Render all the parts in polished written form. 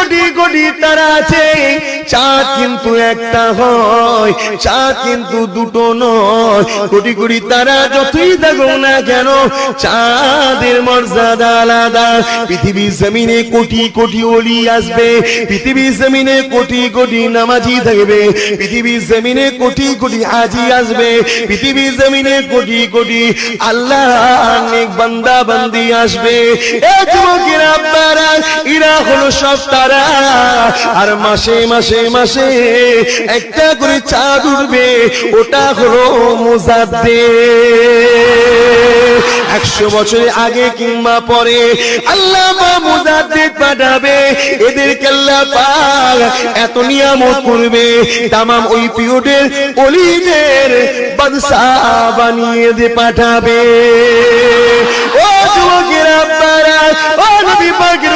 কোটি কোটি তারা আছে, চাঁদ কিন্তু একটা হয়, চাঁদ কিন্তু দুটো নয়। কোটি কোটি তারা যতই দেখো না কেন, চাঁদের মর্যাদা আলাদা। পৃথিবীর জমিনে কোটি কোটি ওলি আসবে, পৃথিবীর জমিনে কোটি কোটি নামাজি থাকবে, পৃথিবীর জমিনে কোটি কোটি হাজি আসবে, পৃথিবীর জমিনে কোটি কোটি আল্লাহ নেক বান্দা বান্দি আসবে। এ যুবকেরা আপনারা, এরা হলো সব তারা। আর মাসে মাসে মাসে একটা করে চাঁদ উঠবে, ওটা হলো মুজাদ্দিদ। 100 বছর আগে কিংবা পরে আল্লাহ মুজাদ্দিদ পাঠাবে, এদেরকে আল্লাহ পাক এত নিয়ামত করবে, তামাম ওই পিরিয়ডের ওলিদের বাদশা বানিয়ে দিয়ে পাঠাবে। ও যুবকেরা আপনারা, ও নবী পাকের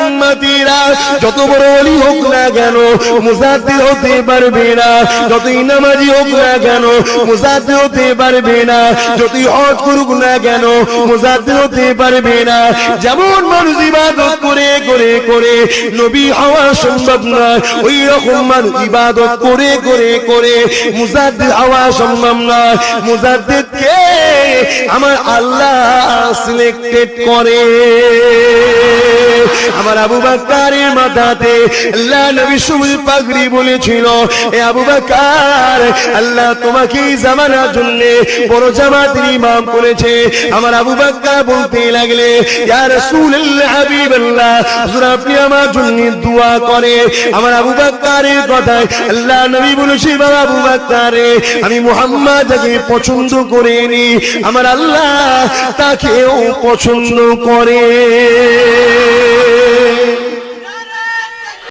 উম্মতিরা, যত বড় ওলি হোক না কেন মুজাদ্দিদ হতে পারবে না, যতই নামাজি হোক না কেন মুজাদ্দিদ হতে পারবে না, যতই হজ করুক না কেন মুজাদ্দিদ হতে পারবে না। যেমন মানুষ ইবাদত করে করে করে নবী হওয়া সম্ভব না, ওই রকম মানুষ ইবাদত করে করে করে মুজাদ্দিদ হওয়া সম্ভব না। মুজাদ্দিদকে আমার আল্লাহ সিলেক্টেড করে। আমার আবু বকরের মাথাতে আল্লাহ নবী সবুজ পাগড়ি বলেছিল, এ আবু বকর, আল্লাহ তোমাকে এই জামানার জন্য বড় জামাতের ইমাম করেছে। আমার আবু বকর বলতে লাগলে, ইয়া রাসূলুল্লাহ, হাবিবাল্লাহ, হুজুর আপনি আমার জন্য দোয়া করে। আমার আবু বকরের কথায় আল্লাহ নবী বলেছে, বাবা আবু বকর, আমি মুহাম্মদ যাকে পছন্দ করিনি, আমার আল্লাহ তাকেও পছন্দ করে।